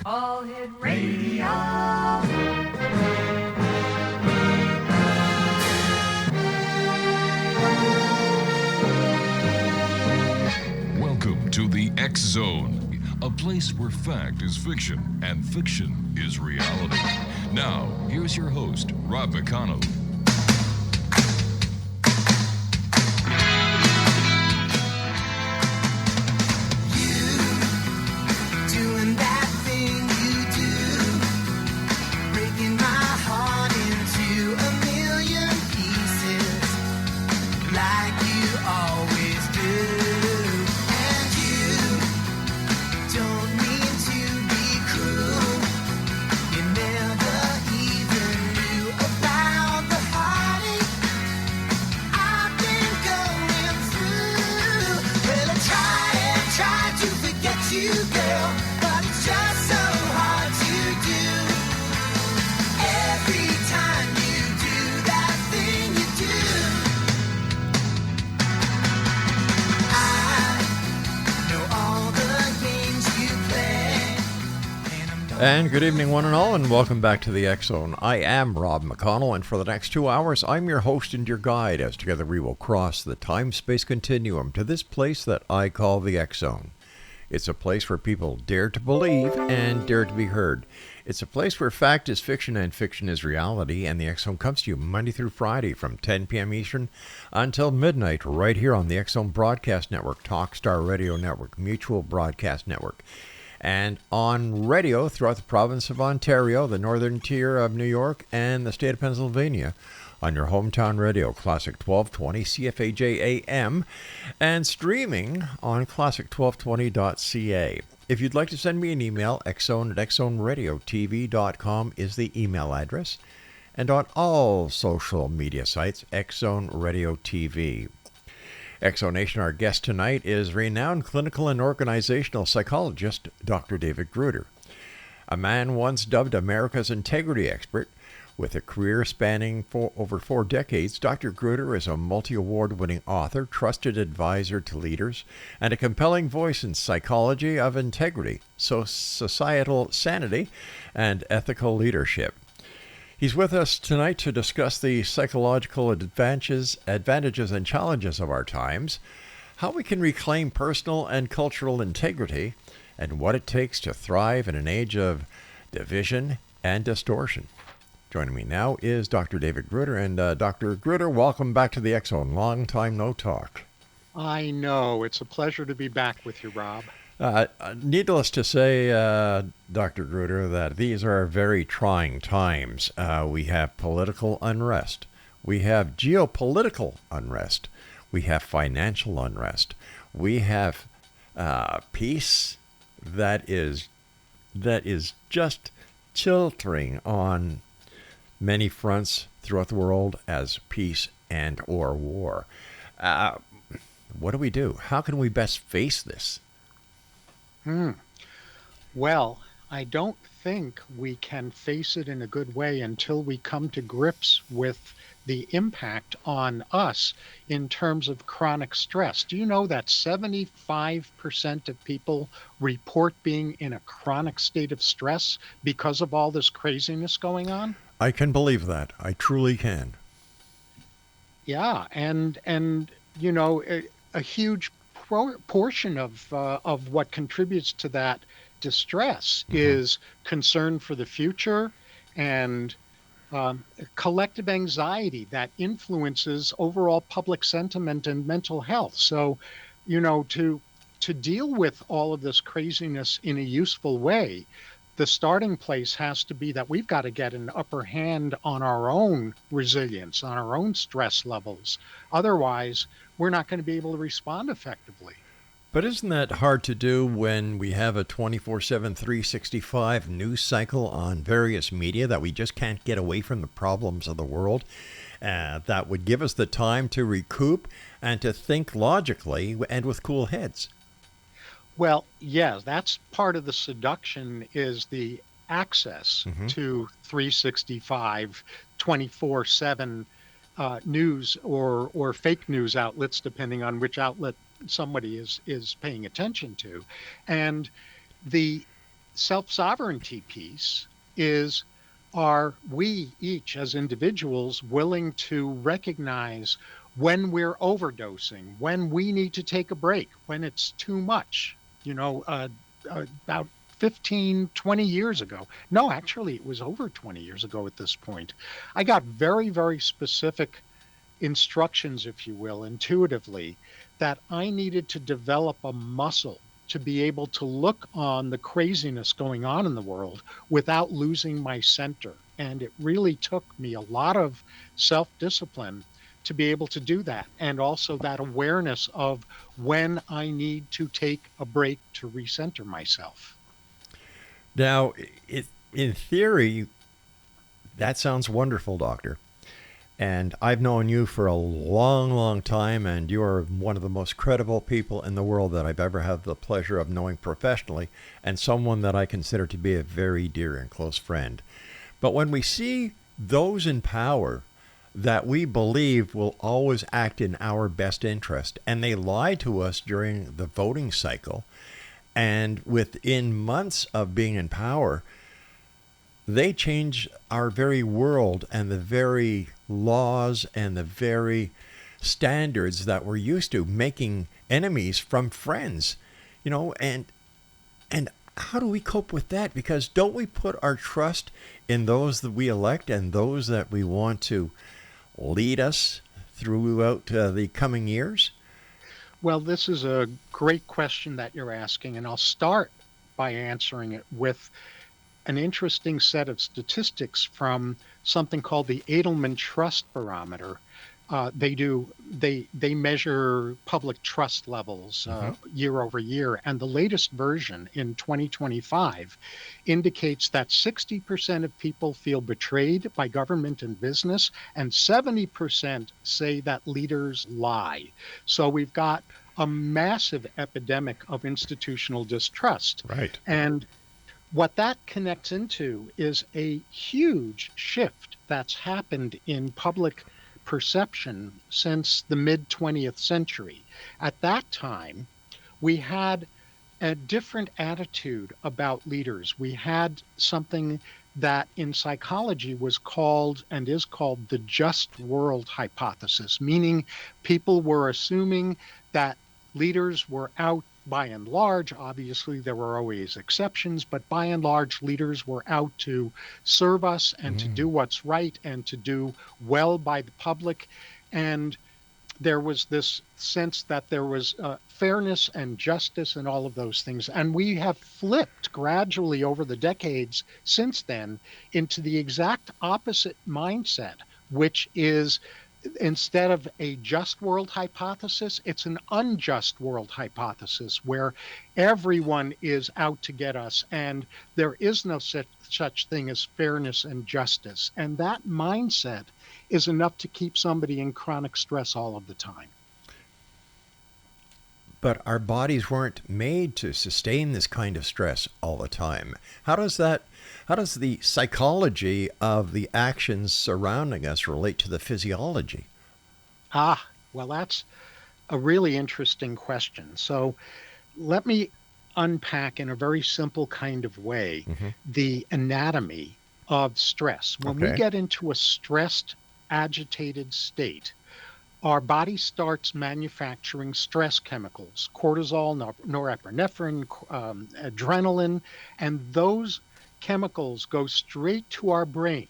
All Hit Radio. Welcome to the X Zone, a place where fact is fiction and fiction is reality. Now, here's your host, Rob McConnell. And good evening, one and all, and welcome back to the X Zone. I am Rob McConnell, and for the next 2 hours, I'm your host and your guide as together we will cross the time-space continuum to this place that I call the X Zone. It's a place where people dare to believe and dare to be heard. It's a place where fact is fiction and fiction is reality, and the X Zone comes to you Monday through Friday from 10 p.m. Eastern until midnight right here on the X Zone Broadcast Network, Talkstar Radio Network, Mutual Broadcast Network, and on radio throughout the province of Ontario, the northern tier of New York, and the state of Pennsylvania on your hometown radio, Classic 1220, CFAJ AM, and streaming on classic1220.ca. If you'd like to send me an email, xzone@xzoneradiotv.com is the email address, and on all social media sites, Xzone Radio TV. Exonation, our guest tonight is renowned clinical and organizational psychologist Dr. David Gruder. A man once dubbed America's integrity expert, with a career spanning for over 4 decades, Dr. Gruder is a multi-award-winning author, trusted advisor to leaders, and a compelling voice in psychology of integrity, societal sanity, and ethical leadership. He's with us tonight to discuss the psychological advantages and challenges of our times, how we can reclaim personal and cultural integrity, and what it takes to thrive in an age of division and distortion. Joining me now is Dr. David Gruder. And Dr. Gruder, welcome back to the X Zone. Long time no talk. I know. It's a pleasure to be back with you, Rob. Needless to say, Dr. Gruder, that these are very trying times. We have political unrest. We have geopolitical unrest. We have financial unrest. We have peace that is just chiltering on many fronts throughout the world as peace and or war. What do we do? How can we best face this? Well, I don't think we can face it in a good way until we come to grips with the impact on us in terms of chronic stress. Do you know that 75% of people report being in a chronic state of stress because of all this craziness going on? I can believe that. I truly can. Yeah, and you know, a huge portion of what contributes to that distress is concern for the future and collective anxiety that influences overall public sentiment and mental health. So, you know, to deal with all of this craziness in a useful way, the starting place has to be that we've got to get an upper hand on our own resilience, on our own stress levels. Otherwise, we're not going to be able to respond effectively. But isn't that hard to do when we have a 24/7, 365 news cycle on various media that we just can't get away from the problems of the world? That would give us the time to recoup and to think logically and with cool heads. Well, yeah, that's part of the seduction is the access to 365, 24/7 news or fake news outlets, depending on which outlet somebody is paying attention to. And the self-sovereignty piece is, are we each as individuals willing to recognize when we're overdosing, when we need to take a break, when it's too much? About 15, 20 years ago. No, actually, it was over 20 years ago at this point. I got very, very specific instructions, if you will, intuitively, that I needed to develop a muscle to be able to look on the craziness going on in the world without losing my center. And it really took me a lot of self discipline to be able to do that. And also that awareness of when I need to take a break to recenter myself. Now, in theory, that sounds wonderful, Doctor. And I've known you for a long, long time, and you are one of the most credible people in the world that I've ever had the pleasure of knowing professionally, and someone that I consider to be a very dear and close friend. But when we see those in power that we believe will always act in our best interest, and they lie to us during the voting cycle, and within months of being in power, they change our very world and the very laws and the very standards that we're used to, making enemies from friends, and how do we cope with that? Because don't we put our trust in those that we elect and those that we want to lead us throughout the coming years? Well, this is a great question that you're asking, and I'll start by answering it with an interesting set of statistics from something called the Edelman Trust Barometer. They measure public trust levels year over year, and the latest version in 2025 indicates that 60% of people feel betrayed by government and business, and 70% say that leaders lie. So we've got a massive epidemic of institutional distrust. Right. And what that connects into is a huge shift that's happened in public perception since the mid 20th century. At that time, we had a different attitude about leaders. We had something that in psychology was called and is called the just world hypothesis, meaning people were assuming that leaders were out. By and large, obviously, there were always exceptions, but by and large, leaders were out to serve us and to do what's right and to do well by the public. And there was this sense that there was fairness and justice and all of those things. And we have flipped gradually over the decades since then into the exact opposite mindset, which is, instead of a just world hypothesis, it's an unjust world hypothesis where everyone is out to get us and there is no such thing as fairness and justice. And that mindset is enough to keep somebody in chronic stress all of the time. But our bodies weren't made to sustain this kind of stress all the time. How does the psychology of the actions surrounding us relate to the physiology? Well, that's a really interesting question. So let me unpack in a very simple kind of way the anatomy of stress. When we get into a stressed, agitated state, our body starts manufacturing stress chemicals, cortisol, norepinephrine, adrenaline, and those chemicals go straight to our brain.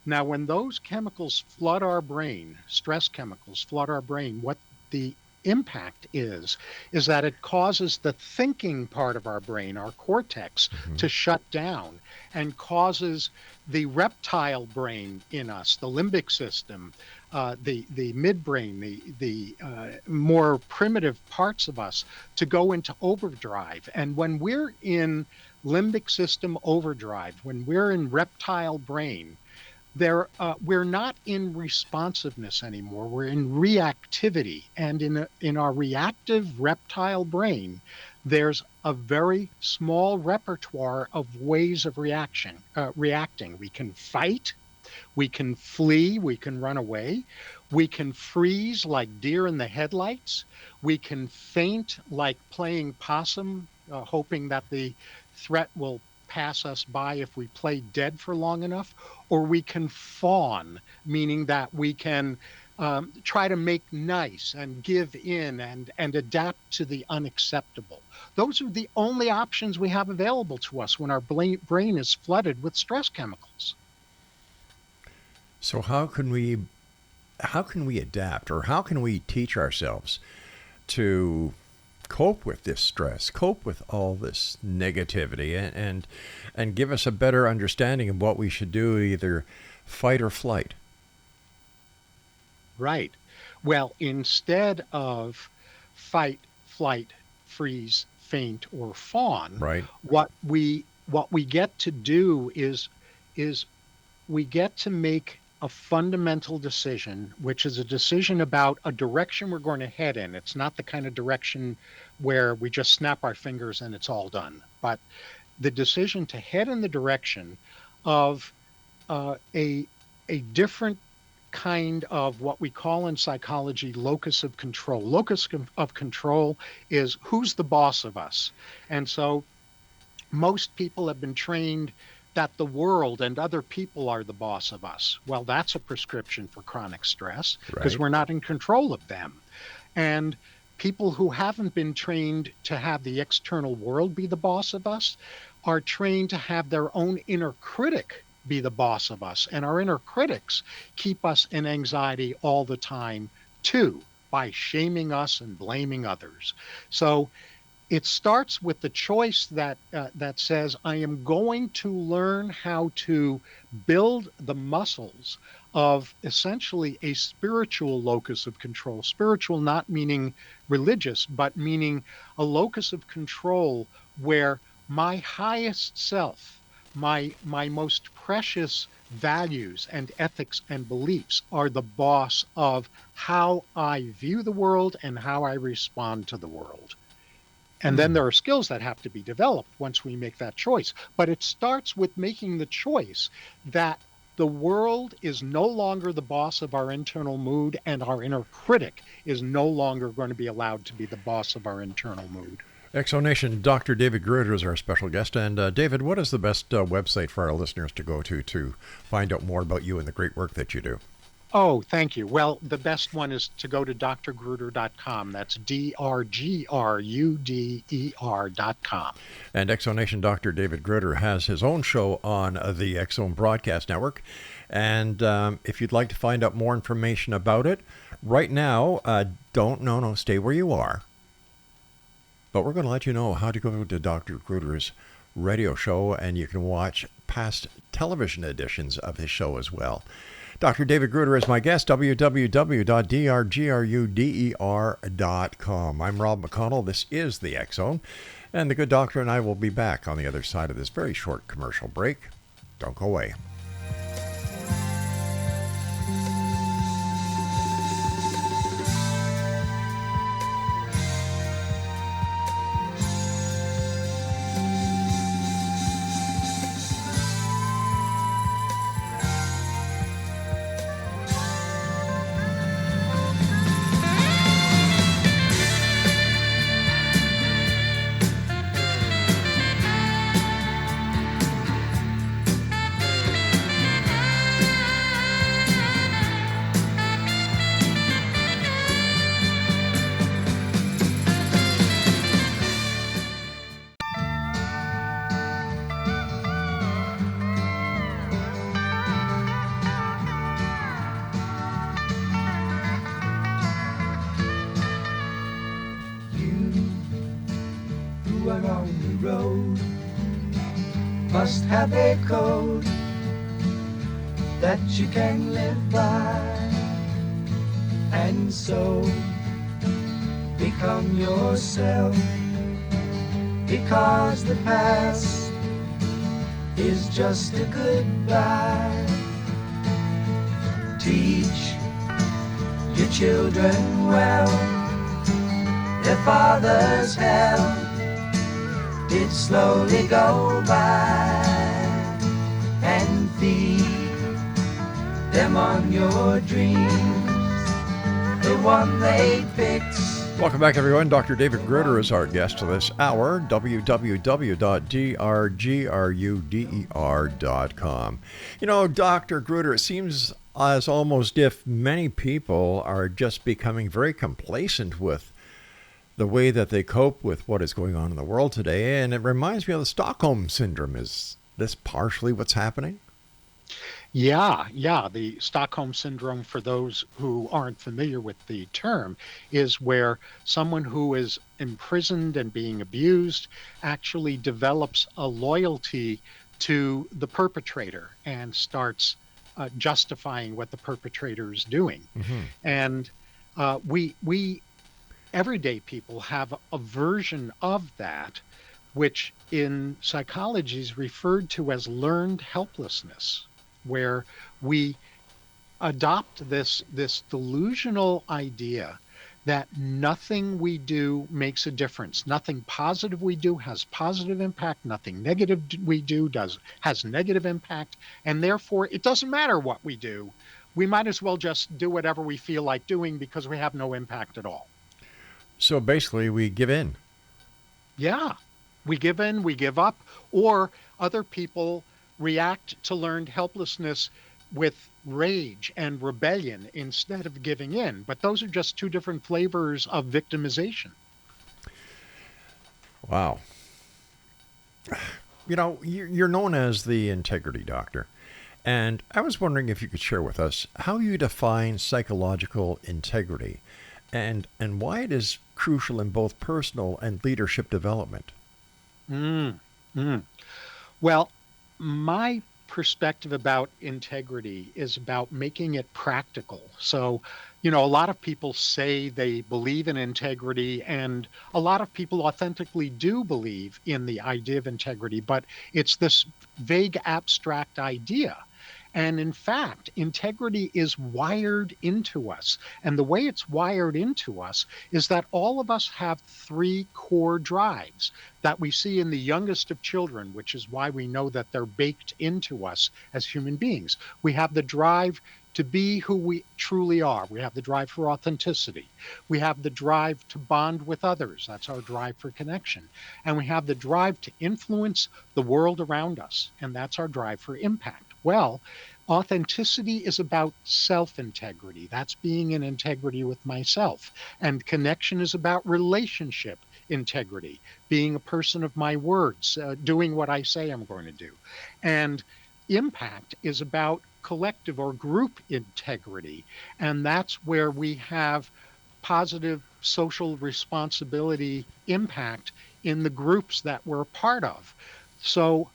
Now, when those chemicals flood our brain, stress chemicals flood our brain, what the impact is that it causes the thinking part of our brain, our cortex, to shut down and causes the reptile brain in us, the limbic system, the midbrain, the more primitive parts of us to go into overdrive. And when we're in limbic system overdrive, when we're in reptile brain, we're not in responsiveness anymore. We're in reactivity. And in our reactive reptile brain, there's a very small repertoire of ways of reacting. We can fight, we can flee, we can run away, we can freeze like deer in the headlights, we can faint like playing possum, hoping that the threat will pass us by if we play dead for long enough, or we can fawn, meaning that we can try to make nice and give in and adapt to the unacceptable. Those are the only options we have available to us when our brain is flooded with stress chemicals. So how can we adapt, or how can we teach ourselves to cope with this stress, cope with all this negativity, and give us a better understanding of what we should do, either fight or flight? Right. Well, instead of fight, flight, freeze, faint, or fawn, Right. what we get to do is we get to make a fundamental decision, which is a decision about a direction we're going to head in. It's not the kind of direction where we just snap our fingers and it's all done, but the decision to head in the direction of a different kind of what we call in psychology locus of control. Locus of control is who's the boss of us. And so most people have been trained that the world and other people are the boss of us. Well, that's a prescription for chronic stress, because Right. we're not in control of them. And people who haven't been trained to have the external world be the boss of us are trained to have their own inner critic be the boss of us. And our inner critics keep us in anxiety all the time, too, by shaming us and blaming others. So it starts with the choice that says, I am going to learn how to build the muscles of essentially a spiritual locus of control. Spiritual not meaning religious, but meaning a locus of control where my highest self, my most precious values and ethics and beliefs are the boss of how I view the world and how I respond to the world. And then there are skills that have to be developed once we make that choice. But it starts with making the choice that the world is no longer the boss of our internal mood, and our inner critic is no longer going to be allowed to be the boss of our internal mood. Exonation, Dr. David Gruder is our special guest. And David, what is the best website for our listeners to go to find out more about you and the great work that you do? Oh, thank you. Well, the best one is to go to drgruder.com. That's drgruder.com. And Exonation Dr. David Gruder has his own show on the Exxon Broadcast Network. And if you'd like to find out more information about it, right now, stay where you are. But we're going to let you know how to go to Dr. Gruder's radio show, and you can watch past television editions of his show as well. Dr. David Gruder is my guest, www.drgruder.com. I'm Rob McConnell. This is the X Zone, and the good doctor and I will be back on the other side of this very short commercial break. Don't go away. Must have a code that you can live by, and so become yourself, because the past is just a goodbye. Teach your children well, their father's hell did slowly go by, and feed them on your dreams, the one they picked Welcome back, everyone. Dr. David Gruder is our guest this hour. www.drgruder.com. You know, Dr. Gruder, it seems as almost if many people are just becoming very complacent with the way that they cope with what is going on in the world today. And it reminds me of the Stockholm Syndrome. Is this partially what's happening? Yeah. The Stockholm Syndrome, for those who aren't familiar with the term, is where someone who is imprisoned and being abused actually develops a loyalty to the perpetrator and starts justifying what the perpetrator is doing. Mm-hmm. And we everyday people have a version of that, which in psychology is referred to as learned helplessness, where we adopt this delusional idea that nothing we do makes a difference. Nothing positive we do has positive impact. Nothing negative we do has negative impact. And therefore, it doesn't matter what we do. We might as well just do whatever we feel like doing because we have no impact at all. So basically, we give in. Yeah, we give in, we give up, or other people react to learned helplessness with rage and rebellion instead of giving in. But those are just two different flavors of victimization. Wow. You know, you're known as the integrity doctor. And I was wondering if you could share with us how you define psychological integrity and why it is crucial in both personal and leadership development. Well, my perspective about integrity is about making it practical. So, a lot of people say they believe in integrity, and a lot of people authentically do believe in the idea of integrity, but it's this vague, abstract idea. And in fact, integrity is wired into us. And the way it's wired into us is that all of us have three core drives that we see in the youngest of children, which is why we know that they're baked into us as human beings. We have the drive to be who we truly are. We have the drive for authenticity. We have the drive to bond with others. That's our drive for connection. And we have the drive to influence the world around us. And that's our drive for impact. Well, authenticity is about self-integrity. That's being in integrity with myself. And connection is about relationship integrity, being a person of my words, doing what I say I'm going to do. And impact is about collective or group integrity. And that's where we have positive social responsibility impact in the groups that we're a part of. So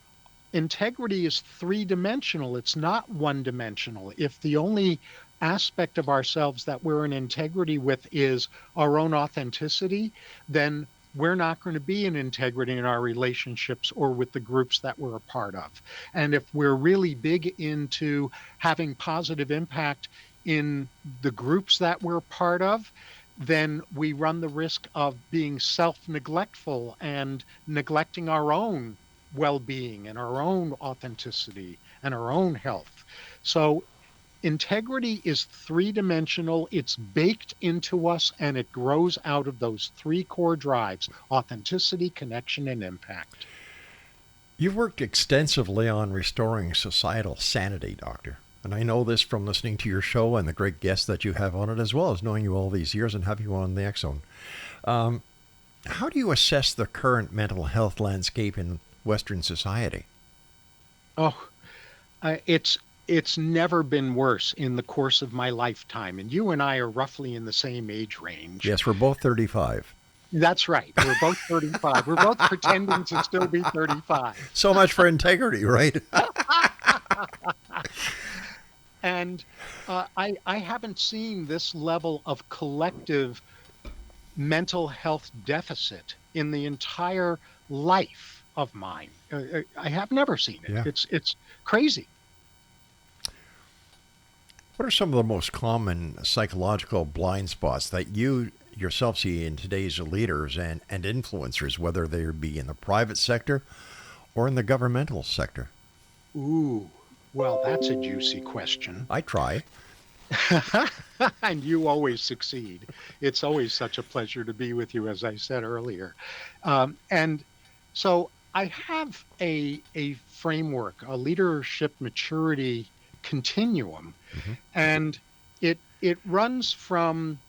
integrity is three-dimensional. It's not one-dimensional. If the only aspect of ourselves that we're in integrity with is our own authenticity, then we're not going to be in integrity in our relationships or with the groups that we're a part of. And if we're really big into having positive impact in the groups that we're a part of, then we run the risk of being self-neglectful and neglecting our own well-being and our own authenticity and our own health. So integrity is three-dimensional. It's baked into us, and it grows out of those three core drives: authenticity, connection, and impact. You've worked extensively on restoring societal sanity, Doctor. And I know this from listening to your show and the great guests that you have on it, as well as knowing you all these years and having you on the X Zone. How do you assess the current mental health landscape in Western society? It's never been worse in the course of my lifetime. And you and I are roughly in the same age range. Yes, we're both 35. That's right. We're both 35. We're both pretending to still be 35. So much for integrity, right? And I haven't seen this level of collective mental health deficit in the entire life of mine. I have never seen it. Yeah. It's crazy. What are some of the most common psychological blind spots that you yourself see in today's leaders and influencers, whether they be in the private sector or in the governmental sector? Ooh, well, that's a juicy question. I try. And you always succeed. It's always such a pleasure to be with you, as I said earlier. And so I have a framework, a leadership maturity continuum, Hmm. and it runs from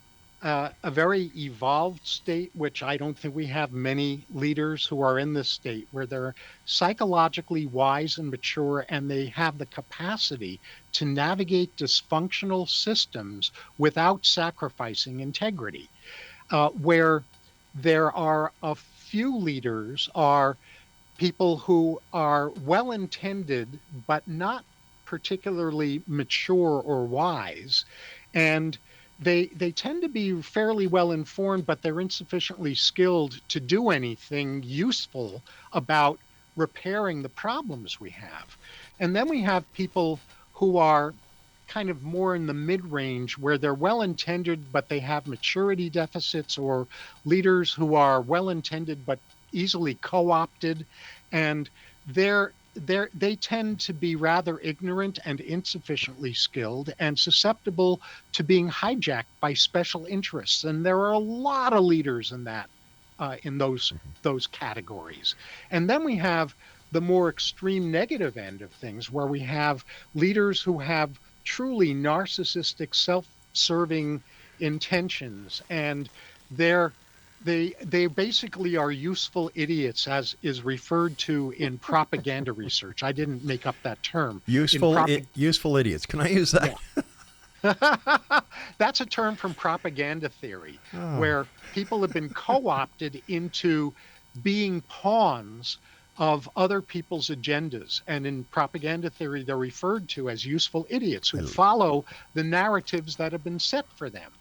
a very evolved state, which I don't think we have many leaders who are in this state, where they're psychologically wise and mature, and they have the capacity to navigate dysfunctional systems without sacrificing integrity. Where there are a few leaders are people who are well intended but not particularly mature or wise, and they tend to be fairly well informed, but they're insufficiently skilled to do anything useful about repairing the problems we have. And then we have people who are kind of more in the mid range, where they're well intended but they have maturity deficits, or leaders who are well intended but easily co-opted, and they tend to be rather ignorant and insufficiently skilled and susceptible to being hijacked by special interests. And there are a lot of leaders in that in those categories. And then we have the more extreme negative end of things, where we have leaders who have truly narcissistic, self-serving intentions, and they're they basically are useful idiots, as is referred to in propaganda research. I didn't make up that term. In Useful idiots. Can I use that? Yeah. That's a term from propaganda theory, Oh, where people have been co-opted into being pawns of other people's agendas. And in propaganda theory, they're referred to as useful idiots who follow the narratives that have been set for them.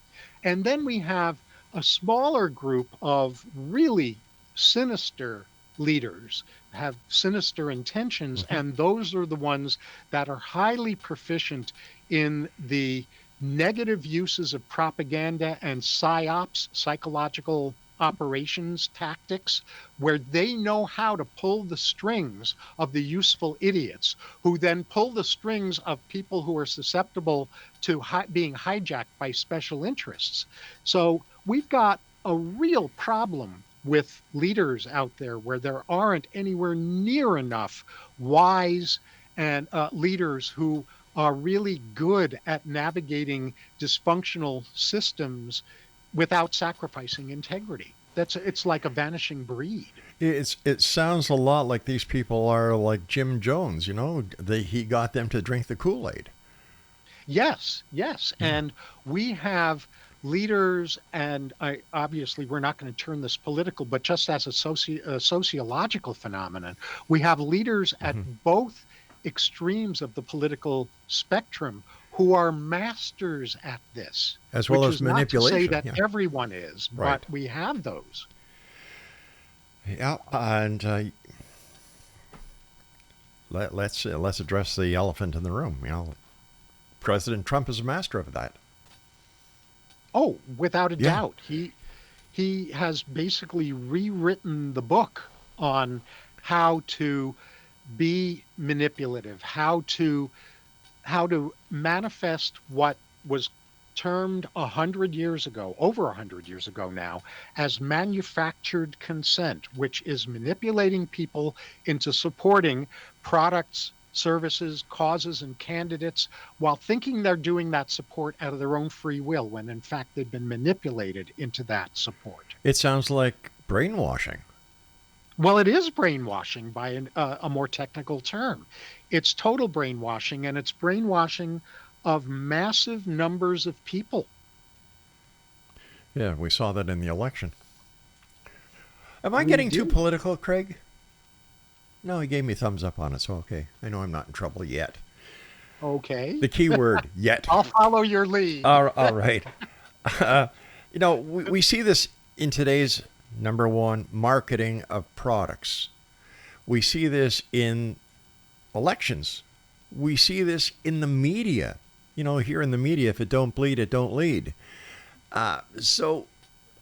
And then we have a smaller group of really sinister leaders, have sinister intentions, mhm. and those are the ones that are highly proficient in the negative uses of propaganda and psyops, psychological operations tactics, where they know how to pull the strings of the useful idiots, who then pull the strings of people who are susceptible to being hijacked by special interests. So we've got a real problem with leaders out there, where there aren't anywhere near enough wise and leaders who are really good at navigating dysfunctional systems without sacrificing integrity. It's like a vanishing breed. It sounds a lot like these people are like Jim Jones. He got them to drink the Kool-Aid. Yes, yes. Yeah. And we have leaders, and obviously we're not going to turn this political, but just as a sociological phenomenon, we have leaders at Hmm. both extremes of the political spectrum who are masters at this, As well which as is not to say manipulation. that Yeah. everyone is, Right. but we have those. Yeah. And let's address the elephant in the room. President Trump is a master of that. Oh, without a Yeah. doubt. He has basically rewritten the book on how to be manipulative, how to manifest what was termed 100 years ago, over 100 years ago now, as manufactured consent, which is manipulating people into supporting products, services, causes, and candidates, while thinking they're doing that support out of their own free will, when in fact they've been manipulated into that support. It sounds like brainwashing. Well, it is brainwashing by a more technical term. It's total brainwashing, and it's brainwashing of massive numbers of people. Yeah, we saw that in the election. Am I We getting too do. political, Craig? No, he gave me thumbs up on it, so okay. I know I'm not in trouble yet. Okay. The key word, yet. I'll follow your lead. All right. We see this in today's number one marketing of products. We see this in elections. We see this in the media. Here in the media, if it don't bleed, it don't lead. So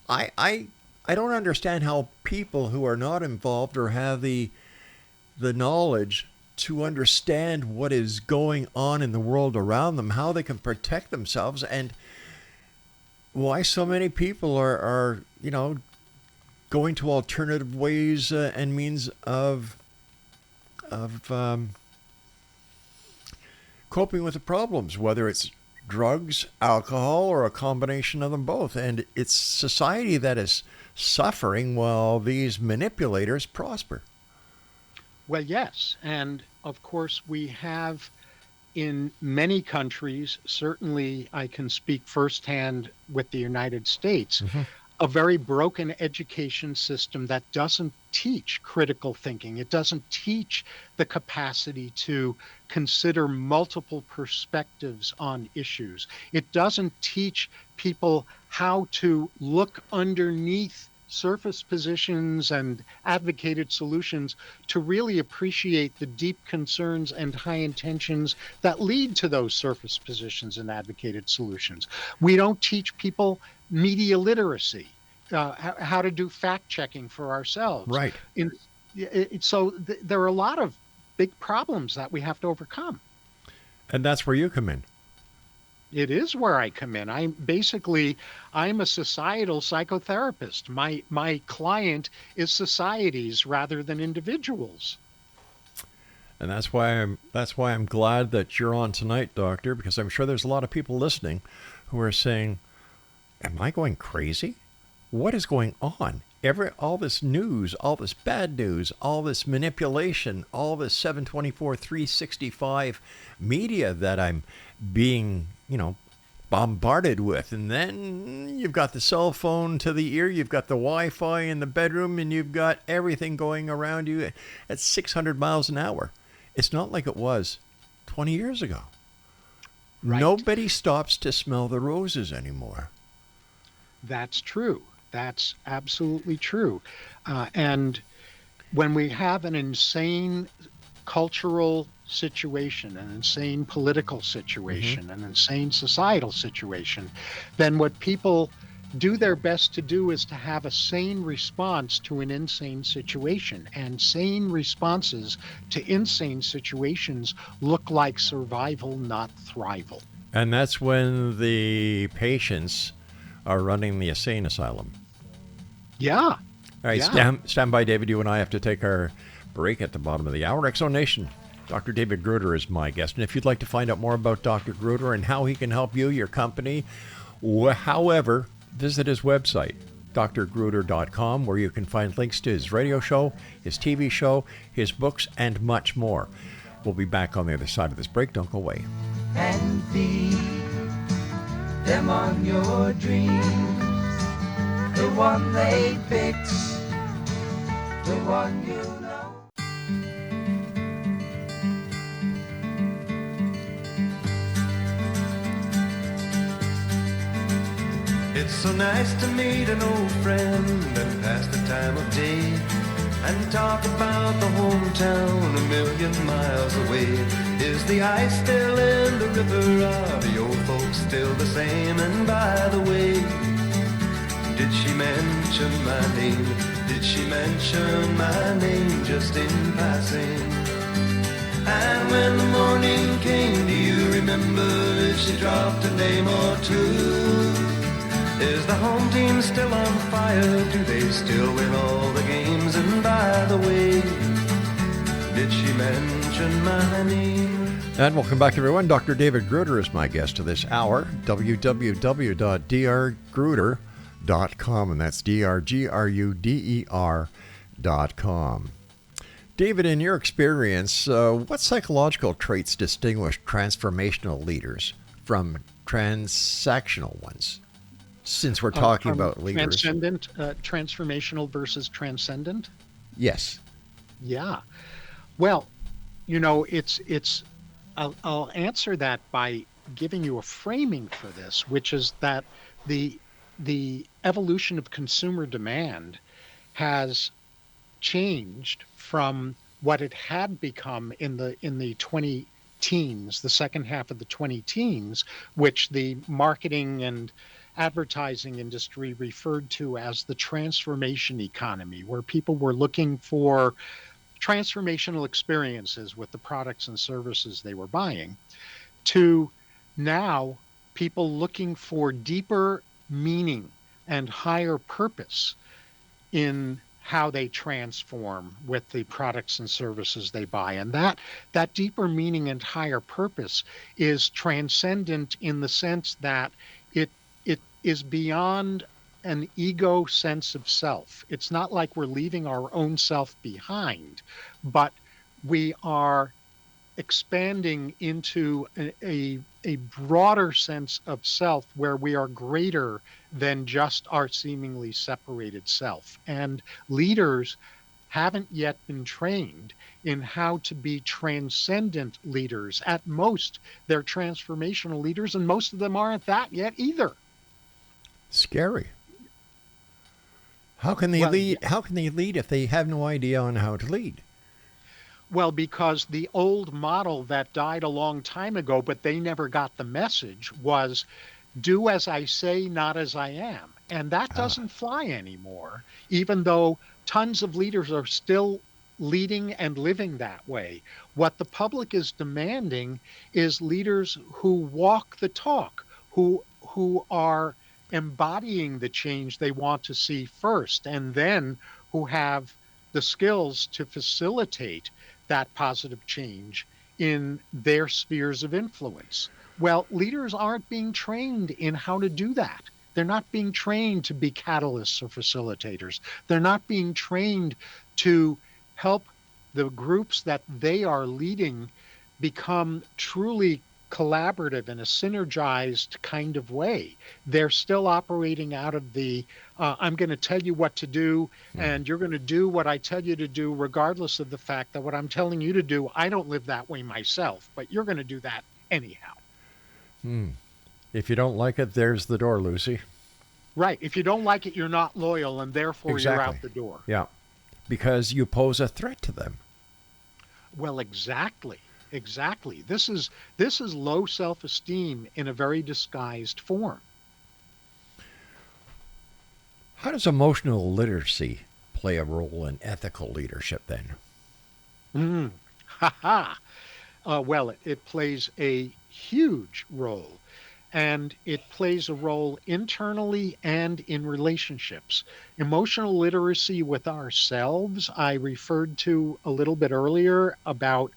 I don't understand how people who are not involved or have the knowledge to understand what is going on in the world around them, how they can protect themselves, and why so many people are going to alternative ways and means of coping with the problems, whether it's drugs, alcohol, or a combination of them both. And it's society that is suffering while these manipulators prosper. Well, yes. And of course, we have in many countries, certainly I can speak firsthand with the United States, a very broken education system that doesn't teach critical thinking. It doesn't teach the capacity to consider multiple perspectives on issues. It doesn't teach people how to look underneath surface positions and advocated solutions to really appreciate the deep concerns and high intentions that lead to those surface positions and advocated solutions. We don't teach people media literacy, how to do fact checking for ourselves. Right. So there are a lot of big problems that we have to overcome. And that's where you come in. It is where I come in. I'm a societal psychotherapist. My client is societies rather than individuals. And that's why I'm glad that you're on tonight, Doctor, because I'm sure there's a lot of people listening who are saying, am I going crazy? What is going on? All this news, all this bad news, all this manipulation, all this 724, 365 media that I'm being, bombarded with. And then you've got the cell phone to the ear, you've got the Wi-Fi in the bedroom, and you've got everything going around you at 600 miles an hour. It's not like it was 20 years ago. Right. Nobody stops to smell the roses anymore. That's true. That's absolutely true. And when we have an insane cultural situation, an insane political situation, an insane societal situation, then what people do their best to do is to have a sane response to an insane situation. And sane responses to insane situations look like survival, not thrival. And that's when the patients are running the insane asylum. Yeah. All right, stand by, David. You and I have to take our break at the bottom of the hour. Exonation. Dr. David Gruder is my guest. And if you'd like to find out more about Dr. Gruder and how he can help you, your company, however, visit his website, drgruder.com, where you can find links to his radio show, his TV show, his books, and much more. We'll be back on the other side of this break. Don't go away. And feed them on your dreams, the one they fix, the one you know. It's so nice to meet an old friend and pass the time of day and talk about the hometown a million miles away. Is the ice still in the river? Are the old folks still the same? And by the way, did she mention my name? Did she mention my name just in passing? And when the morning came, do you remember if she dropped a name or two? Is the home team still on fire? Do they still win all the games? And by the way, did she mention my name? And welcome back, everyone. Dr. David Gruder is my guest of this hour. www.drgruder.com, and that's drgruder.com. David, in your experience, what psychological traits distinguish transformational leaders from transactional ones? Since we're talking about leaders. Transformational versus transcendent? Yes. Yeah. Well, I'll answer that by giving you a framing for this, which is that the evolution of consumer demand has changed from what it had become in the 20 teens, the second half of the 20 teens, which the marketing and advertising industry referred to as the transformation economy, where people were looking for transformational experiences with the products and services they were buying, to now people looking for deeper meaning and higher purpose in how they transform with the products and services they buy. And that deeper meaning and higher purpose is transcendent in the sense that it is beyond an ego sense of self. It's not like we're leaving our own self behind, but we are expanding into a broader sense of self where we are greater than just our seemingly separated self. And leaders haven't yet been trained in how to be transcendent leaders. At most, they're transformational leaders, and most of them aren't that yet either. Scary. How can they Well, lead? How can they lead if they have no idea on how to lead? Well, because the old model that died a long time ago, but they never got the message, was do as I say, not as I am. And that doesn't fly anymore, even though tons of leaders are still leading and living that way. What the public is demanding is leaders who walk the talk, who are embodying the change they want to see first, and then who have the skills to facilitate that positive change in their spheres of influence. Well, leaders aren't being trained in how to do that. They're not being trained to be catalysts or facilitators. They're not being trained to help the groups that they are leading become truly collaborative in a synergized kind of way. They're still operating out of the I'm going to tell you what to do, and you're going to do what I tell you to do, regardless of the fact that what I'm telling you to do, I don't live that way myself, but you're going to do that anyhow. If you don't like it, there's the door, Lucy. Right. If you don't like it, you're not loyal, and therefore you're Exactly. out the door. Yeah, because you pose a threat to them. Well, exactly. Exactly. This is low self-esteem in a very disguised form. How does emotional literacy play a role in ethical leadership then? Well, it plays a huge role, and it plays a role internally and in relationships. Emotional literacy with ourselves, I referred to a little bit earlier about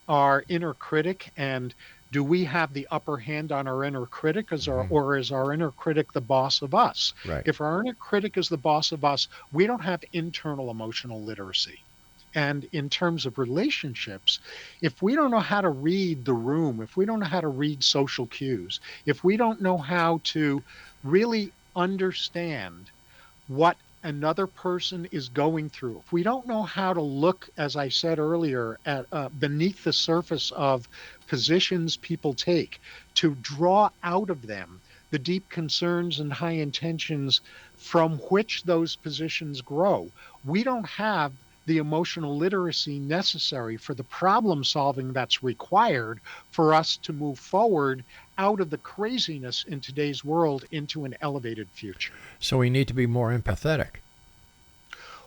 our inner critic, and do we have the upper hand on our inner critic, or is our inner critic the boss of us? Right. If our inner critic is the boss of us, we don't have internal emotional literacy. And in terms of relationships, if we don't know how to read the room, if we don't know how to read social cues, if we don't know how to really understand what another person is going through, if we don't know how to look, as I said earlier, at beneath the surface of positions people take, to draw out of them the deep concerns and high intentions from which those positions grow, we don't have the emotional literacy necessary for the problem solving that's required for us to move forward out of the craziness in today's world into an elevated future. So we need to be more empathetic.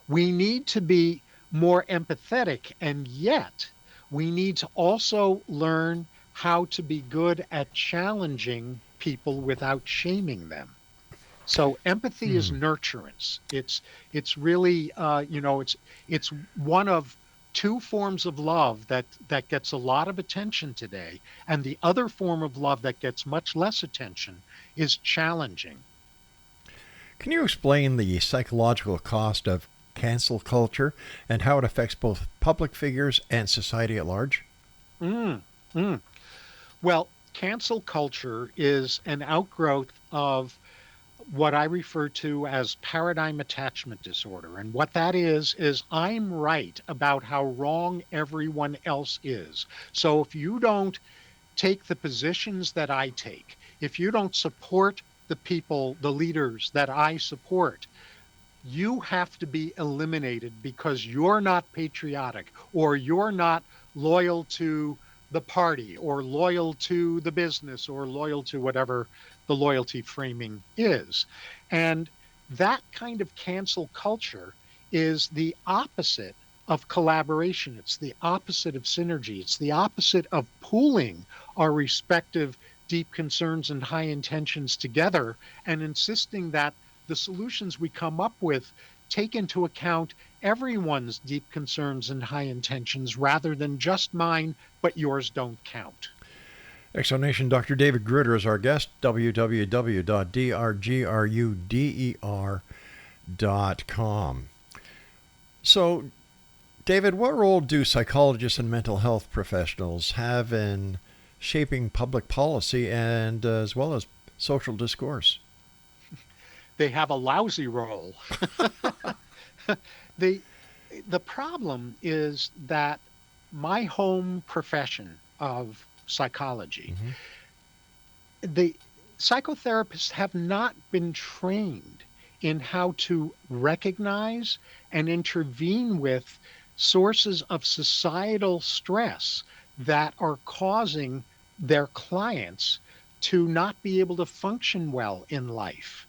We need to be more empathetic, and yet we need to also learn how to be good at challenging people without shaming them. So empathy is nurturance. It's really it's one of two forms of love that gets a lot of attention today, and the other form of love that gets much less attention is challenging. Can you explain the psychological cost of cancel culture and how it affects both public figures and society at large? Well, cancel culture is an outgrowth of what I refer to as paradigm attachment disorder. And what that is I'm right about how wrong everyone else is. So if you don't take the positions that I take, if you don't support the people, the leaders that I support, you have to be eliminated because you're not patriotic, or you're not loyal to the party, or loyal to the business, or loyal to whatever the loyalty framing is. And that kind of cancel culture is the opposite of collaboration. It's the opposite of synergy. It's the opposite of pooling our respective deep concerns and high intentions together and insisting that the solutions we come up with take into account everyone's deep concerns and high intentions rather than just mine, but yours don't count. Exonation, Dr. David Gruder is our guest, www.drgruder.com. So, David, what role do psychologists and mental health professionals have in shaping public policy and as well as social discourse? They have a lousy role. the problem is that my home profession of psychology, the psychotherapists have not been trained in how to recognize and intervene with sources of societal stress that are causing their clients to not be able to function well in life.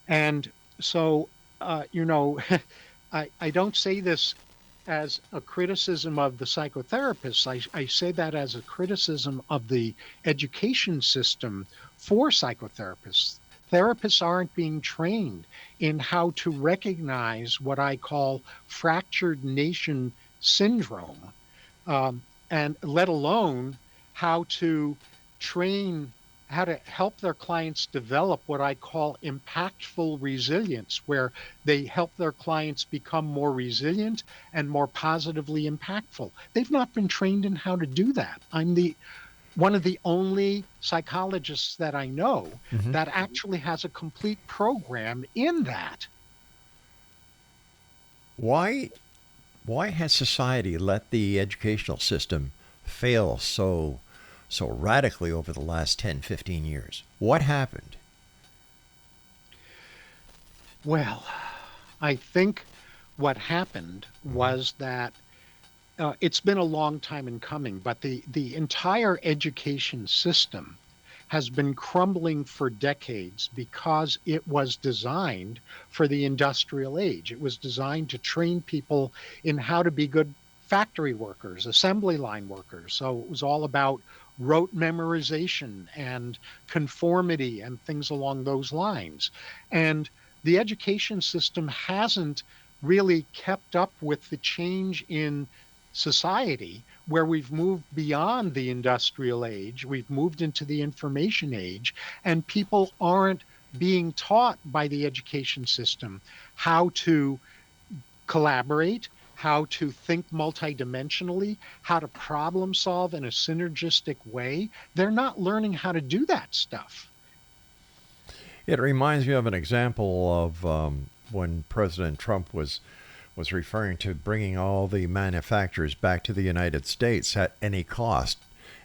And so, I don't say this as a criticism of the psychotherapists. I say that as a criticism of the education system for psychotherapists. Therapists aren't being trained in how to recognize what I call fractured nation syndrome, and let alone how to help their clients develop what I call impactful resilience, where they help their clients become more resilient and more positively impactful. They've not been trained in how to do that. I'm one of the only psychologists that I know that actually has a complete program in that. Why has society let the educational system fail so radically over the last 10, 15 years? What happened? Well, I think what happened was that it's been a long time in coming, but the entire education system has been crumbling for decades because it was designed for the industrial age. It was designed to train people in how to be good factory workers, assembly line workers. So it was all about rote memorization and conformity and things along those lines. And the education system hasn't really kept up with the change in society, where we've moved beyond the industrial age, we've moved into the information age, and people aren't being taught by the education system how to collaborate, how to think multidimensionally, how to problem solve in a synergistic way. They're not learning how to do that stuff. It reminds me of an example of when President Trump was referring to bringing all the manufacturers back to the United States at any cost.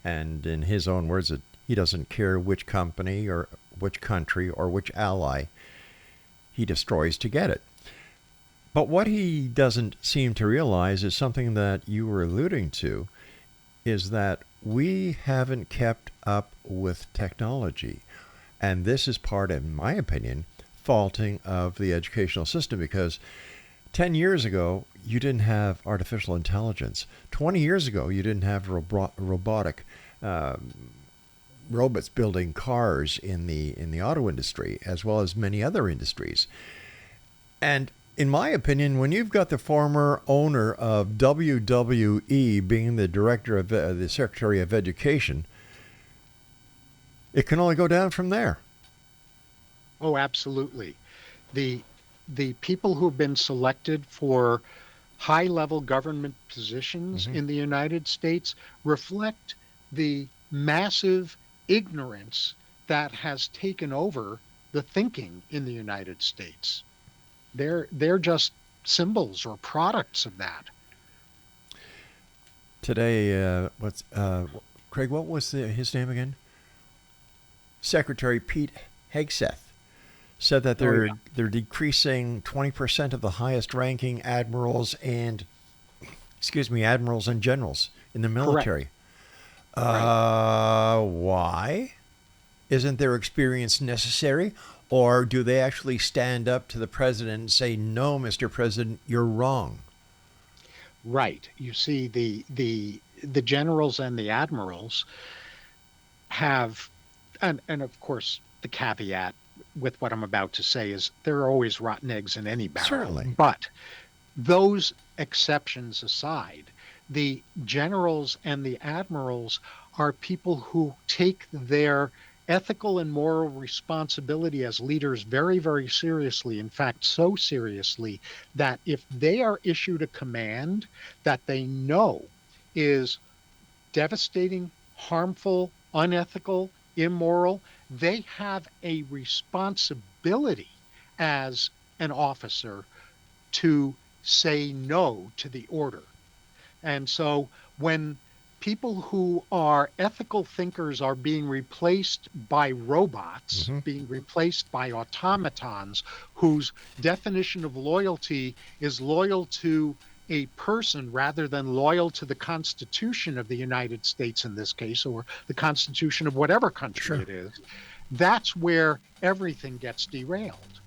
And in his own words, that he doesn't care which company or which country or which ally he destroys to get it. But what he doesn't seem to realize is something that you were alluding to, is that we haven't kept up with technology. And this is part, in my opinion, faulting of the educational system, because 10 years ago, you didn't have artificial intelligence. 20 years ago, you didn't have robotic robots building cars in the auto industry, as well as many other industries. And in my opinion, when you've got the former owner of WWE being the director of the Secretary of Education, it can only go down from there. Oh, absolutely. The people who have been selected for high-level government positions in the United States reflect the massive ignorance that has taken over the thinking in the United States. They're just symbols or products of that. Today, Craig, what was his name again? Secretary Pete Hegseth said that they're decreasing 20% of the highest ranking admirals and generals in the military. Why? Isn't their experience necessary? Or do they actually stand up to the president and say, no, Mr. President, you're wrong? right. You see, the generals and the admirals have, and of course, the caveat with what I'm about to say is there are always rotten eggs in any barrel. Certainly. But those exceptions aside, the generals and the admirals are people who take their ethical and moral responsibility as leaders very, very seriously. In fact, so seriously that if they are issued a command that they know is devastating, harmful, unethical, immoral, they have a responsibility as an officer to say no to the order. And so when people who are ethical thinkers are being replaced by robots, being replaced by automatons whose definition of loyalty is loyal to a person rather than loyal to the Constitution of the United States in this case, or the Constitution of whatever country it is, that's where everything gets derailed.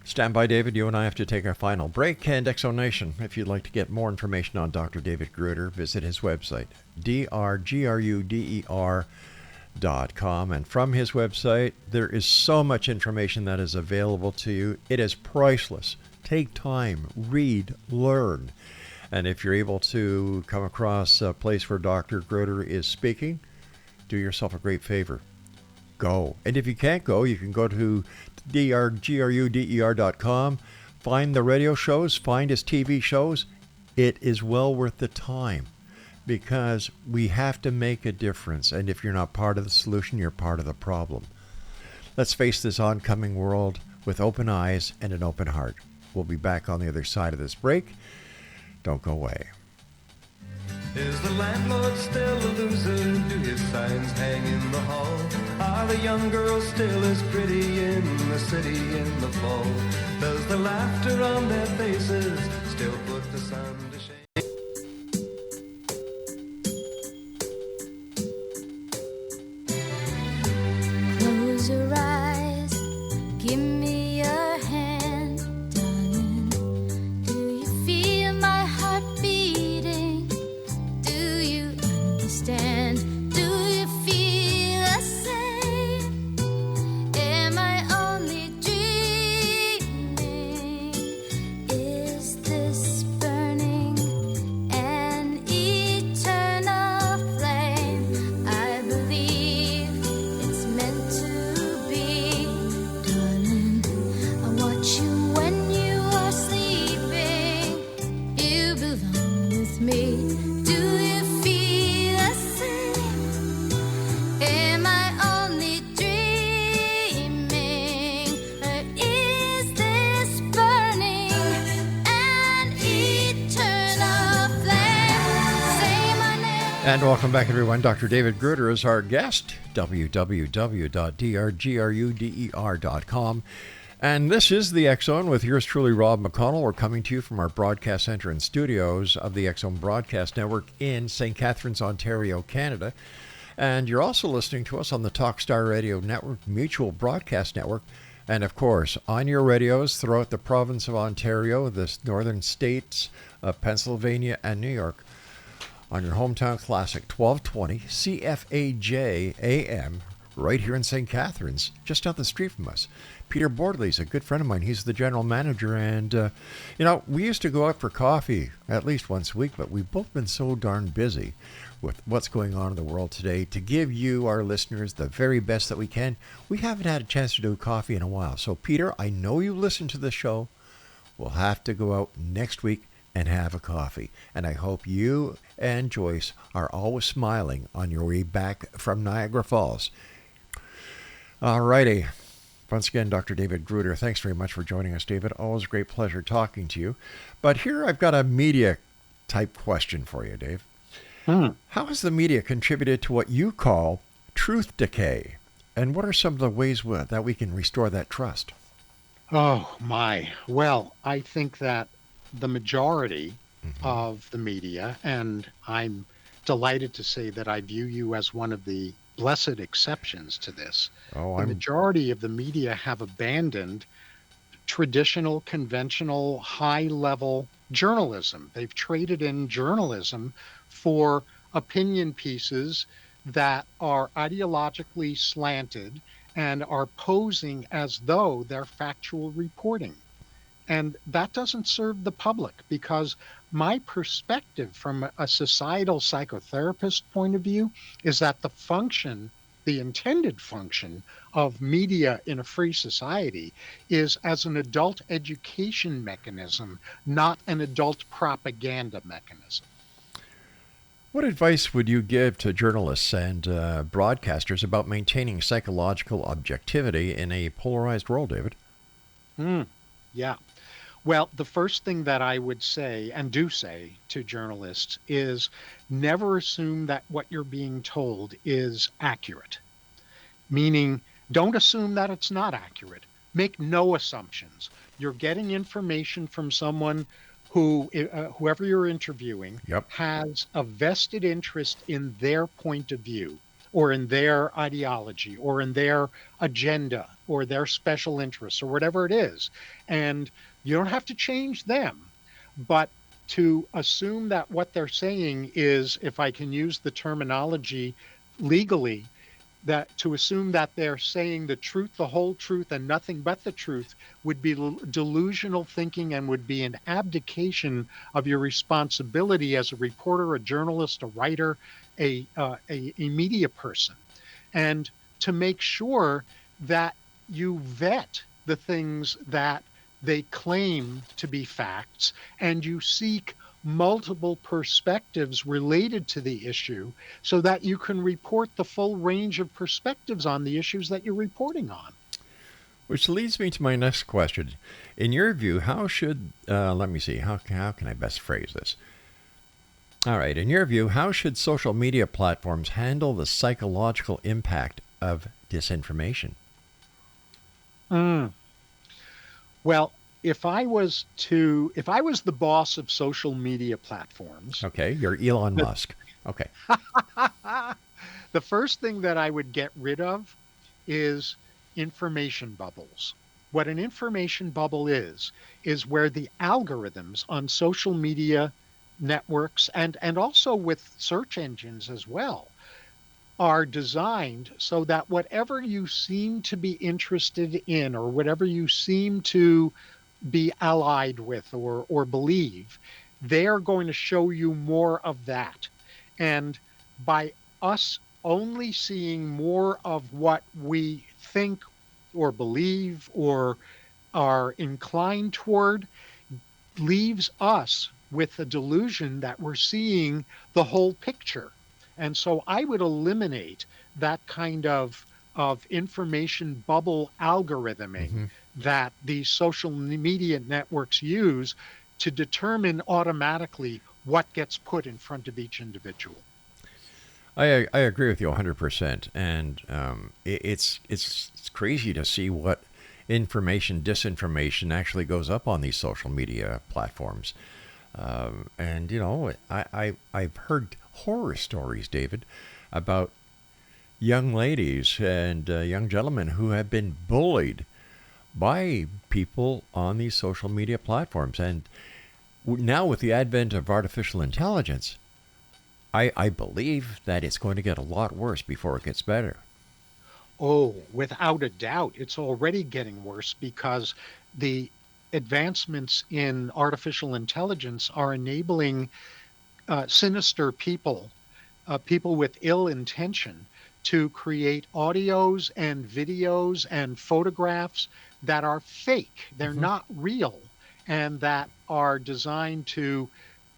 Stand by, David. You and I have to take our final break. And Exonation, if you'd like to get more information on Dr. David Gruder, visit his website, drgruder.com. And from his website, there is so much information that is available to you. It is priceless. Take time, read, learn. And if you're able to come across a place where Dr. Gruder is speaking, do yourself a great favor. Go. And if you can't go, you can go to drgruder.com, find the radio shows, find his TV shows. It is well worth the time because we have to make a difference. And if you're not part of the solution, you're part of the problem. Let's face this oncoming world with open eyes and an open heart. We'll be back on the other side of this break. Don't go away. Is the landlord still a loser? Do his signs hang in the hall? Are the young girls still as pretty in the city in the fall? Does the laughter on their faces still put the sun to shame? Close your eyes, give me your hand, darling. Do you feel my heart beating? Do you understand? Do you feel the same? Am I only dreaming? Is this burning an eternal flame? I believe it's meant to be, darling. I watch you when you are sleeping. You belong with me. Do you feel the same? Am I only dreaming? Or is this burning an eternal flame? Say my name. And welcome back, everyone. Dr. David Gruder is our guest, www.drgruder.com. And this is the X Zone with yours truly, Rob McConnell. We're coming to you from our broadcast center and studios of the X Zone Broadcast Network in St. Catharines, Ontario, Canada. And you're also listening to us on the Talkstar Radio Network, Mutual Broadcast Network, and of course, on your radios throughout the province of Ontario, the northern states of Pennsylvania and New York, on your hometown classic 1220 CFAJ AM, right here in St. Catharines, just down the street from us. Peter Bordley's a good friend of mine. He's the general manager, and we used to go out for coffee at least once a week, but we've both been so darn busy with what's going on in the world today to give you, our listeners, the very best that we can. We haven't had a chance to do coffee in a while. So, Peter, I know you listen to the show. We'll have to go out next week and have a coffee. And I hope you and Joyce are always smiling on your way back from Niagara Falls. All righty. Once again, Dr. David Gruder, thanks very much for joining us, David. Always a great pleasure talking to you. But here I've got a media-type question for you, Dave. How has the media contributed to what you call truth decay? And what are some of the ways that we can restore that trust? Oh, my. Well, I think that the majority of the media, and I'm delighted to say that I view you as one of the blessed exceptions to this. The majority of the media have abandoned traditional, conventional, high-level journalism. They've traded in journalism for opinion pieces that are ideologically slanted and are posing as though they're factual reporting. And that doesn't serve the public, because my perspective from a societal psychotherapist point of view is that the intended function of media in a free society is as an adult education mechanism, not an adult propaganda mechanism. What advice would you give to journalists and broadcasters about maintaining psychological objectivity in a polarized world, David? Yeah. Well, the first thing that I would say and do say to journalists is never assume that what you're being told is accurate. Meaning, don't assume that it's not accurate. Make no assumptions. You're getting information from someone who, whoever you're interviewing, Yep. has a vested interest in their point of view, or in their ideology, or in their agenda, or their special interests, or whatever it is. And you don't have to change them, but to assume that what they're saying is, if I can use the terminology legally, that to assume that they're saying the truth, the whole truth, and nothing but the truth would be delusional thinking, and would be an abdication of your responsibility as a reporter, a journalist, a writer, a media person. And to make sure that you vet the things that they claim to be facts, and you seek multiple perspectives related to the issue, so that you can report the full range of perspectives on the issues that you're reporting on. Which leads me to my next question. In your view, how should, let me see, how can I best phrase this? All right, in your view, how should social media platforms handle the psychological impact of disinformation? Well, if I was the boss of social media platforms, Okay, you're Elon Musk. Okay. the first thing that I would get rid of is information bubbles. What an information bubble is where the algorithms on social media networks, and also with search engines as well, are designed so that whatever you seem to be interested in, or whatever you seem to be allied with, or believe, they are going to show you more of that. And by us only seeing more of what we think or believe or are inclined toward, leaves us with the delusion that we're seeing the whole picture. And so I would eliminate that kind of information bubble algorithming that these social media networks use to determine automatically what gets put in front of each individual. I agree with you 100%. And it's crazy to see what disinformation actually goes up on these social media platforms. And, you know, I've heard horror stories, David, about young ladies and young gentlemen who have been bullied by people on these social media platforms. And now with the advent of artificial intelligence, I believe that it's going to get a lot worse before it gets better. Oh, without a doubt, it's already getting worse, because the advancements in artificial intelligence are enabling sinister people, people with ill intention, to create audios and videos and photographs that are fake. They're not real, and that are designed to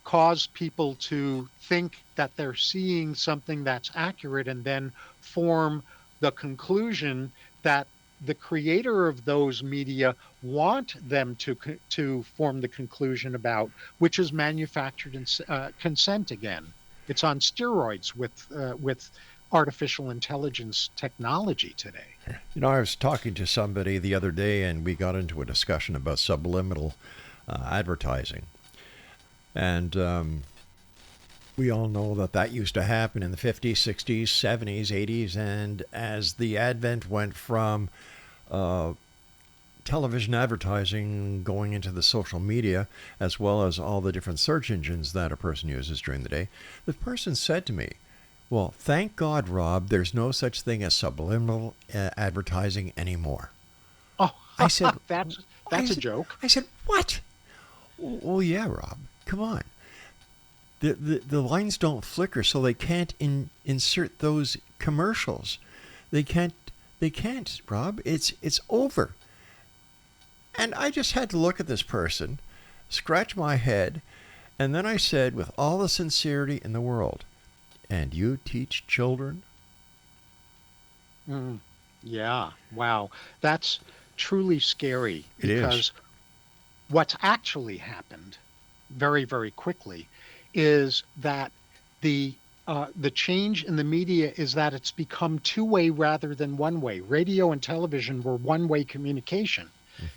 cause people to think that they're seeing something that's accurate, and then form the conclusion that the creator of those media want them to form the conclusion about, which is manufactured consent again. It's on steroids with artificial intelligence technology today. You know, I was talking to somebody the other day, and we got into a discussion about subliminal advertising. And we all know that used to happen in the 50s, 60s, 70s, 80s. And as the advent went from television advertising going into the social media, as well as all the different search engines that a person uses during the day, the person said to me, well, thank God, Rob, there's no such thing as subliminal advertising anymore. Oh, I said, that's a joke. I said, what? Well, yeah, Rob, come on. The lines don't flicker, so they can't insert those commercials. They can't, Rob. It's over. And I just had to look at this person, scratch my head, and then I said, with all the sincerity in the world, and you teach children? Yeah, wow. That's truly scary It is. because what's actually happened very, very quickly is that the change in the media is that it's become two-way rather than one-way. Radio and television were one-way communication.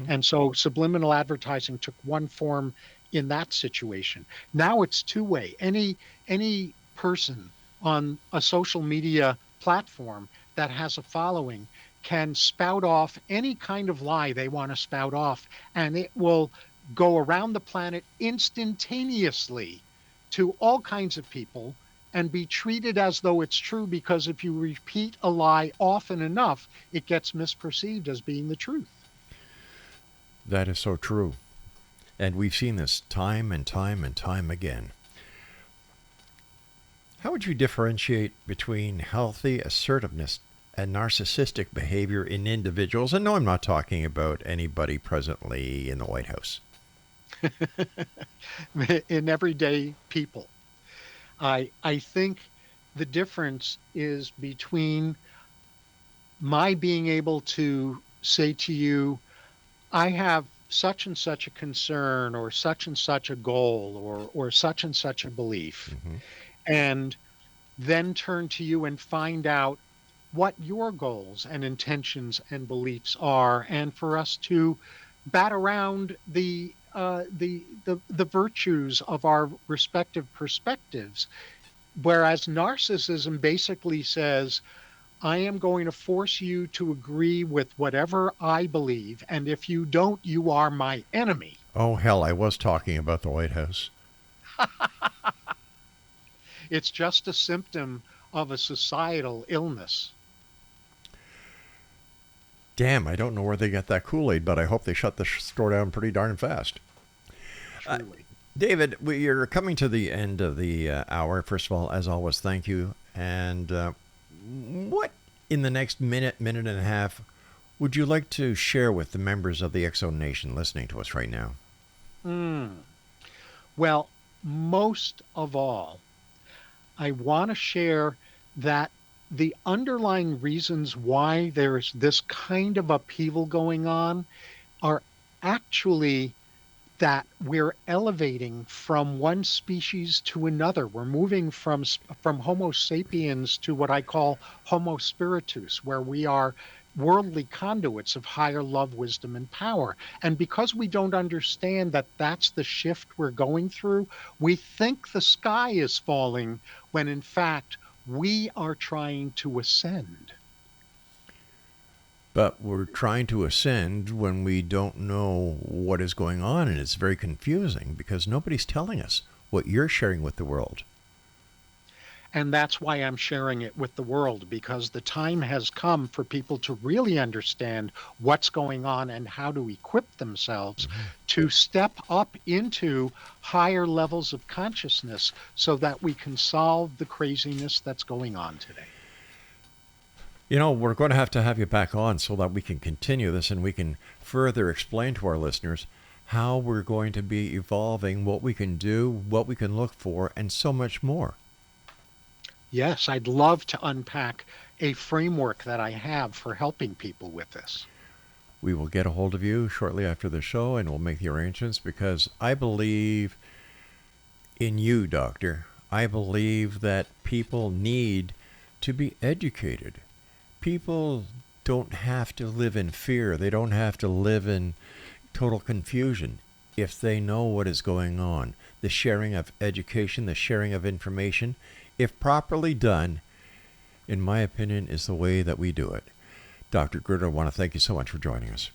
And so subliminal advertising took one form in that situation. Now it's two-way. Any person on a social media platform that has a following can spout off any kind of lie they want to spout off, and it will go around the planet instantaneously to all kinds of people and be treated as though it's true, because if you repeat a lie often enough, it gets misperceived as being the truth. That is so true. And we've seen this time and time and time again. How would you differentiate between healthy assertiveness and narcissistic behavior in individuals? And no, I'm not talking about anybody presently in the White House. In everyday people. I think the difference is between my being able to say to you, I have such and such a concern or such and such a goal or such and such a belief, and then turn to you and find out what your goals and intentions and beliefs are, and for us to bat around the virtues of our respective perspectives. Whereas narcissism basically says, I am going to force you to agree with whatever I believe, and if you don't, you are my enemy. Oh, hell, I was talking about the White House. It's just a symptom of a societal illness. Damn, I don't know where they get that Kool-Aid, but I hope they shut the store down pretty darn fast. Truly. David, you're coming to the end of the hour. First of all, as always, thank you. And what, in the next minute and a half, would you like to share with the members of the X-Zone Nation listening to us right now? Well, most of all, I want to share that the underlying reasons why there's this kind of upheaval going on are actually that we're elevating from one species to another. We're moving from Homo sapiens to what I call Homo spiritus, where we are worldly conduits of higher love, wisdom, and power. And because we don't understand that that's the shift we're going through, we think the sky is falling when in fact we are trying to ascend. But we're trying to ascend when we don't know what is going on, and it's very confusing because nobody's telling us what you're sharing with the world. And that's why I'm sharing it with the world, because the time has come for people to really understand what's going on and how to equip themselves to step up into higher levels of consciousness so that we can solve the craziness that's going on today. You know, we're going to have you back on so that we can continue this and we can further explain to our listeners how we're going to be evolving, what we can do, what we can look for, and so much more. Yes, I'd love to unpack a framework that I have for helping people with this. We will get a hold of you shortly after the show and we'll make the arrangements, because I believe in you, Doctor. I believe that people need to be educated. People don't have to live in fear. They don't have to live in total confusion if they know what is going on. The sharing of education, the sharing of information, if properly done, in my opinion, is the way that we do it. Dr. Gruder, I want to thank you so much for joining us.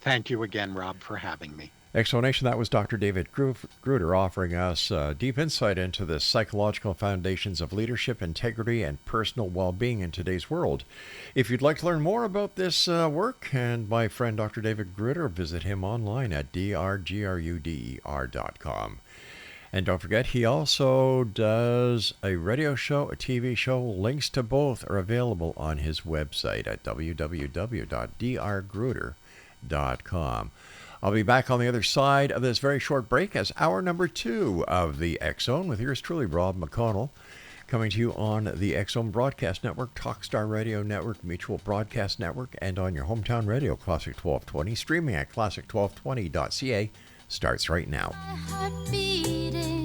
Thank you again, Rob, for having me. Explanation, that was Dr. David Gruder offering us deep insight into the psychological foundations of leadership, integrity, and personal well-being in today's world. If you'd like to learn more about this work and my friend Dr. David Gruder, visit him online at drgruder.com. And don't forget, he also does a radio show, a TV show. Links to both are available on his website at www.drgruder.com. I'll be back on the other side of this very short break as hour number 2 of the X Zone with yours truly, Rob McConnell, coming to you on the X Zone Broadcast Network, Talkstar Radio Network, Mutual Broadcast Network, and on your hometown radio, Classic 1220. Streaming at classic1220.ca starts right now. My heart beating.